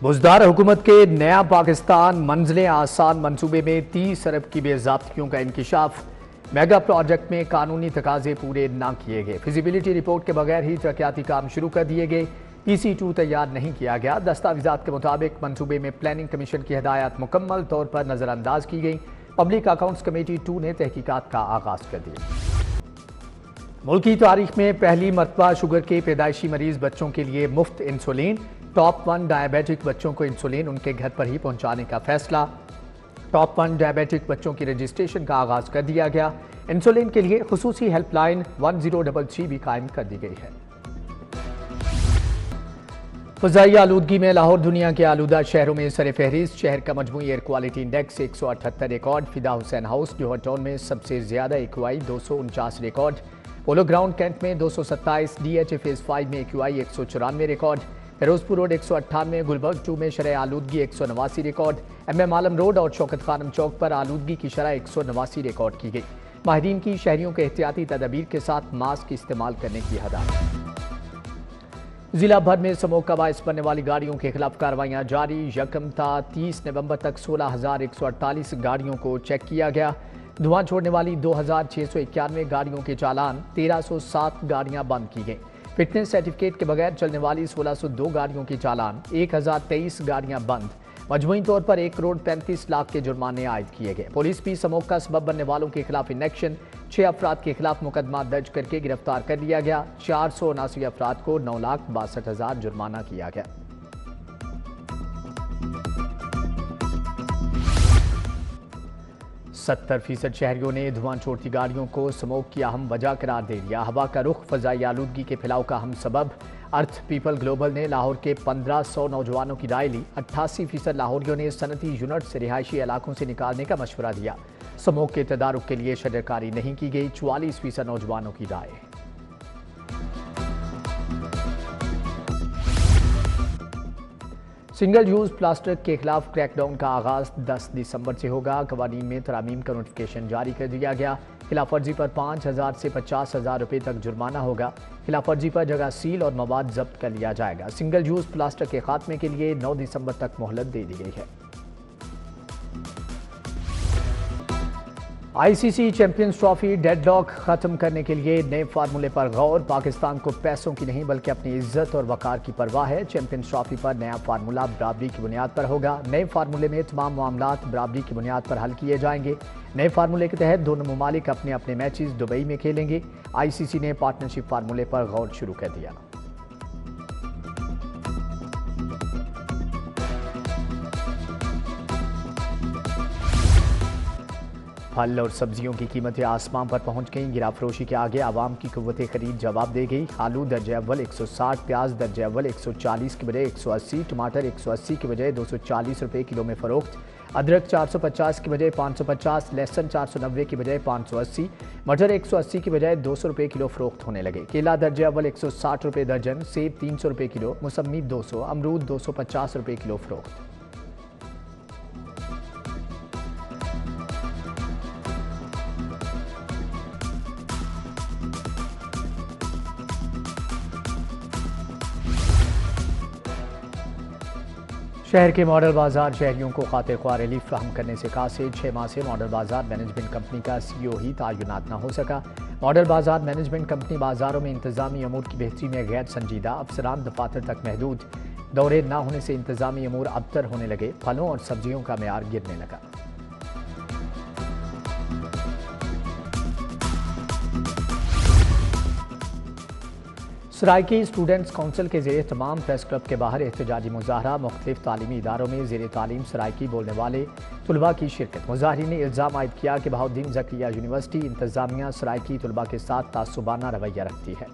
बुज़दार हुकूमत के नया पाकिस्तान मंजिलें आसान मंसूबे में 30 अरब की बेज़ाब्तियों का इंकिशाफ। मेगा प्रोजेक्ट में कानूनी तकाजे पूरे ना किए गए। फिजिबिलिटी रिपोर्ट के बगैर ही तरक्याती काम शुरू कर दिए गए। PC2 तैयार नहीं किया गया। दस्तावेजात के मुताबिक मंसूबे में प्लानिंग कमीशन की हिदायत मुकम्मल तौर पर नज़रअंदाज की गई। पब्लिक अकाउंट्स कमेटी 2 ने तहकीकात का आगाज कर दिया। मुल्क की तारीख में पहली मरतबा शुगर के पैदाइशी मरीज बच्चों के लिए मुफ्त इंसुलिन। टॉप 1 डायबिटिक बच्चों को इंसुलिन उनके घर पर ही पहुंचाने का फैसला। टॉप 1 डायबिटिक बच्चों की रजिस्ट्रेशन का आगाज कर दिया गया। इंसुलिन के लिए खुसूसी हेल्पलाइन 1033 भी कायम कर दी गई है। फ़ज़ाई आलूदगी में लाहौर दुनिया के आलूदा शहरों में सर फहरिस्त। शहर का मजमूई एयर क्वालिटी इंडेक्स 178 रिकॉर्ड। फिदा हुसैन हाउस जौहर टाउन में सबसे ज्यादा AQI 249 record. Polo ground cantt में 227, DH फेज 5 में AQI 194 record. Ferozepur road 198, Gulberg 2 में शरह आलूदगी 189 रिकॉर्ड। MM आलम रोड और शौकत खानम चौक पर आलूदगी की शरह 189 रिकॉर्ड की गई। माहिरीन की शहरियों के एहतियाती तदाबीर के साथ मास्क इस्तेमाल करने की हदायत। जिला भर में स्मोक का बायस बनने वाली गाड़ियों के खिलाफ कार्रवाइयां जारी। यकम था 30 नवंबर तक 16,148 गाड़ियों को चेक किया गया। धुआं छोड़ने वाली 2,691 गाड़ियों के चालान, 1,307 गाड़ियां बंद की गई। फिटनेस सर्टिफिकेट के बगैर चलने वाली 1,602 गाड़ियों की चालान, 1,023 गाड़ियां बंद। मजमूई तौर पर 1 करोड़ 35 लाख के जुर्माने आयद किए गए। पुलिस भी स्मोक का सबब बनने वालों के खिलाफ इन एक्शन। 6 अफराद के खिलाफ मुकदमा दर्ज करके गिरफ्तार कर लिया गया। 479 अफराद को 9,62,000 जुर्माना किया गया। %70 शहरियों ने धुआं छोड़ती गाड़ियों को स्मोक की अहम वजह करार दे दिया। हवा का रुख फ़ज़ाई आलूदगी के फैलाव का अहम सबब। अर्थ पीपल ग्लोबल ने लाहौर के 1500 नौजवानों की राय ली। 88% लाहौरियों ने सनती यूनिट से रिहायशी इलाकों से निकालने का मशवरा दिया। स्मोक के तदारुक के लिए शजरकारी नहीं की गई। 44% नौजवानों की राय। सिंगल यूज प्लास्टिक के खिलाफ क्रैकडाउन का आगाज 10 दिसंबर से होगा। कवानीन में तरामीम का नोटिफिकेशन जारी कर दिया गया। खिलाफ वर्जी पर 5,000 से 50,000 रुपये तक जुर्माना होगा। खिलाफ वर्जी पर जगह सील और मवाद जब्त कर लिया जाएगा। सिंगल यूज प्लास्टिक के खात्मे के लिए 9 दिसंबर तक मोहलत दे दी गई है। ICC चैंपियंस ट्रॉफी डेडलॉक खत्म करने के लिए नए फार्मूले पर गौर। पाकिस्तान को पैसों की नहीं बल्कि अपनी इज्जत और वकार की परवाह है। चैंपियंस ट्रॉफी पर नया फार्मूला बराबरी की बुनियाद पर होगा। नए फार्मूले में तमाम मामलात बराबरी की बुनियाद पर हल किए जाएंगे। नए फार्मूले के तहत दोनों ममालिक अपने अपने मैचेस दुबई में खेलेंगे। ICC ने पार्टनरशिप फार्मूले पर गौर शुरू कर दिया। फल और सब्जियों की कीमतें आसमान पर पहुंच गईं। गिरा फरोशी के आगे आवाम की कुव्वत खरीद जवाब दे गई। आलू दर्जे अव्वल 160, प्याज दर्जे अव्वल 140 की बजाय 180, टमाटर 180 की बजाय 240 रुपये किलो में फरोख्त। अदरक 450 की बजाय 550, लहसुन 490 की बजाय 580, मटर 180 की बजाय 200 रुपये किलो फरोख्त होने लगे। केला दर्जे अव्वल 160 रुपये दर्जन, सेब 300 रुपये किलो, मौसमी 200, अमरूद 250 रुपये किलो फरोख्त। शहर के मॉडल बाजार शहरियों को खातिर ख्वाह रिलीफ फ्राहम करने से कासिर। 6 माह से मॉडल बाजार मैनेजमेंट कंपनी का CEO ही तयनात न हो सका। मॉडल बाजार मैनेजमेंट कंपनी बाजारों में इंतजामी अमूर की बेहतरी में गैर संजीदा। अफसरान दफातर तक महदूद। दौरे न होने से इंतजामी अमूर अबतर होने लगे। फलों और सब्जियों का मेयार गिरने लगा। सराइकी स्टूडेंट्स काउंसिल के ज़रिए तमाम प्रेस क्लब के बाहर एहतजाजी मुजाहरा। मुख्तलिफ तालीमी इदारों में ज़ेर तालीम सराइकी बोलने वाले तुलबा की शिरकत। मुजाहिरीन ने इल्ज़ाम आयद किया कि बहाउद्दीन ज़करिया यूनिवर्सिटी इंतज़ामिया सराइकी तुलबा के साथ तासुबाना रवैया रखती है।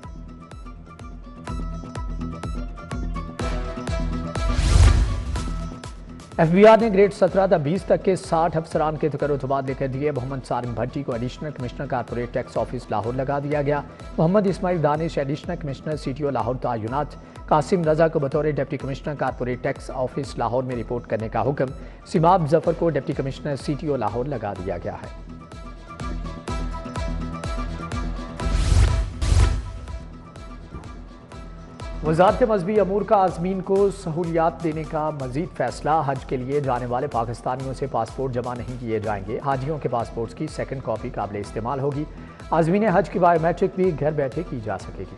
FBI ने ग्रेड 17 से 20 तक के 60 अफसरान के तकर्रुर तबादले कर दिए। मोहम्मद सारिम भट्टी को additional commissioner corporate tax office Lahore लगा दिया गया। Mohammad Ismail Danish additional commissioner CTO Lahore तयनात। कासिम रजा को बतौर deputy commissioner corporate tax office Lahore में रिपोर्ट करने का हुक्म। सिमाब जफर को डिप्टी कमिश्नर CTO लाहौर लगा दिया गया है। वजारत मजहबी अमूर का आज़मीन को सहूलियात देने का मजीद फैसला। हज के लिए जाने वाले पाकिस्तानियों से पासपोर्ट जमा नहीं किए जाएंगे। हाजियों के पासपोर्ट्स की सेकंड कॉपी काबिल इस्तेमाल होगी। आज़मीन हज की बायोमेट्रिक भी घर बैठे की जा सकेगी।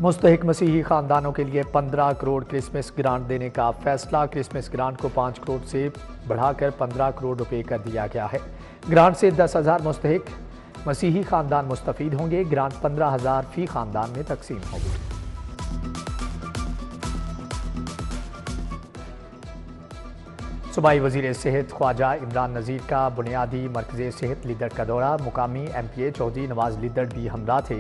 मुस्तहिक मसीही खानदानों के लिए 15 करोड़ क्रिसमस ग्रांट देने का फैसला। क्रिसमस ग्रांट को 5 करोड़ से बढ़ाकर 15 करोड़ रुपए कर दिया गया है। ग्रांट से 10,000 मुस्तहिक मसीही खानदान मुस्तफीद होंगे। ग्रांट 15,000 फी खानदान में तकसीम होगी। सूबाई वजीर सेहत ख्वाजा इमरान नज़ीर का बुनियादी मरकज़ सेहत लीदर का दौरा। मुकामी MPA चौधरी नवाज लीदर भी हमरा थे।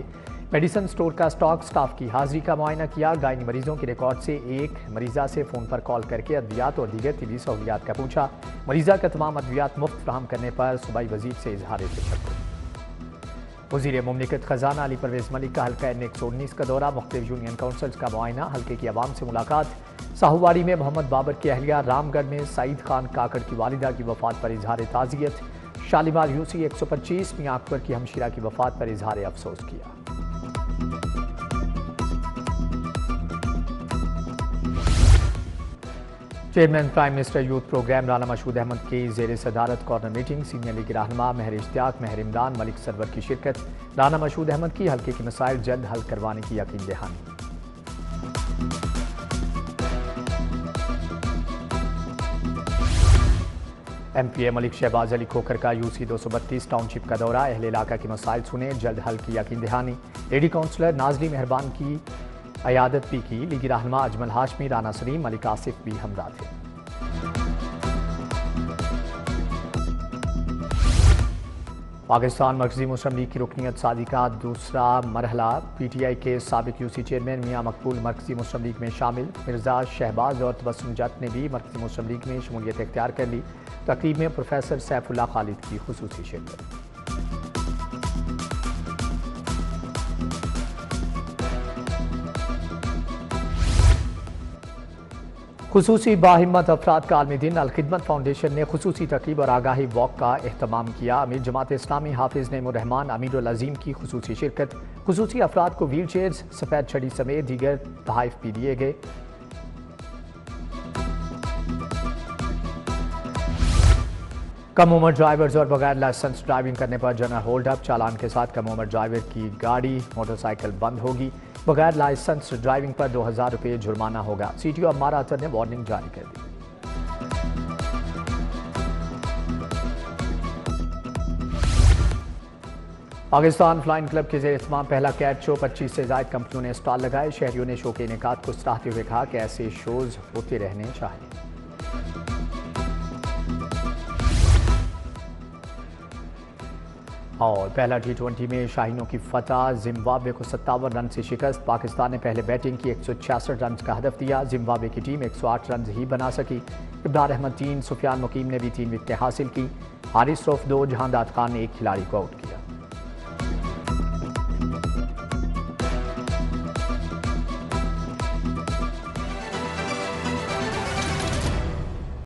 मेडिसिन स्टोर का स्टाफ की हाजिरी का मुआयना किया। गायनी मरीजों के रिकॉर्ड से एक मरीजा से फ़ोन पर कॉल करके अद्वियात और दीगर तिबी सहूलियात का पूछा। मरीजा का तमाम अद्वियात मुफ्त फराहम करने पर सूबाई वजीर से इजहार तशक्कुर। वज़ीर मुमलिकत ख़जाना अली परवेज़ मलिक का हल्का N119 का दौरा। मुख्तलिफ यूनियन काउंसिल्स का मुआयना। हल्के की आवाम से मुलाकात। साहूवाड़ी में मोहम्मद बाबर की अहलिया। रामगढ़ में सईद खान काकड़ की वालिदा की वफ़ात पर इजहार ताज़ियत। शालीमार UC 125 मियां अकबर की हमशीरा की वफ़ात पर इजहार अफसोस किया। Chairman prime minister youth programme Rana Mashhood Ahmad की ज़ेर सदारत कॉर्नर मीटिंग। सीनियर लीग रहनुमा महर इश्तियाक, महर इमरान, मलिक सरवर की शिरकत। राना मशहूद अहमद की हल्के के मसाइल जल्द हल करवाने की यकीन दहानी। MPA मलिक शहबाज अली खोखर का UC 232 टाउनशिप का दौरा। अहले इलाका के मसाइल सुने, जल्द हल की यकीन दहानी। लेडी काउंसलर नाजली मेहरबान की अयादत भी की। लीगी रहनुमा अजमल हाशमी, राना सलीम, मलिक आसिफ भी हमरा थे। पाकिस्तान मरकजी मुस्लिम लीग की रुकनीत साजी का दूसरा मरहला। PTI के साबिक UC चेयरमैन मियां मकबूल मरकजी मुस्लिम लीग में शामिल। मिर्जा शहबाज और तबस्सुम जट ने भी मरकजी मुस्लिम लीग में शमूलियत इख्तियार कर ली। तकरीब में प्रोफेसर सैफुल्लाह खालिद की खुसूसी शिरकत। खुसूसी बाहिम्मत अफराद का आलमी दिन। अलखिदमत फाउंडेशन ने खुसूसी तकरीब और आगाही वॉक का एहतमाम किया। अमीर जमात इस्लामी हाफिज नईमुर रहमान, अमीरुल अजीम की खुसूसी शिरकत। खुसूसी अफराद को व्हील चेयर्स, सफ़ेद छड़ी समेत दीगर तहाइफ भी दिए गए। कम उम्र ड्राइवर्स और बगैर लाइसेंस ड्राइविंग करने पर जनरल होल्ड अप। चालान के साथ कम उम्र ड्राइवर की गाड़ी मोटरसाइकिल बंद होगी। बगैर लाइसेंस ड्राइविंग पर 2000 रुपये जुर्माना होगा। CTO अम्मार अतर ने वार्निंग जारी कर दी। पाकिस्तान फ्लाइंग क्लब के ज़ेर इत्माम पहला कैट शो। 25 से ज़ायद कंपनियों ने स्टॉल लगाए। शहरियों ने शो के इनेकाद को सराहते हुए कहा कि ऐसे शोज होते रहने चाहिए। और पहला T20 में शाहीनों की फतह। जिम्बाब्वे को 57 रन से शिकस्त। पाकिस्तान ने पहले बैटिंग की 166 रन का हदफ दिया। जिम्बाब्वे की टीम 108 रन ही बना सकी। इब्रार अहमद 3, सुफियान मुकीम ने भी 3 विकेटें हासिल की। हारिस रऊफ 2, जहांदाद खान ने 1 खिलाड़ी को आउट किया।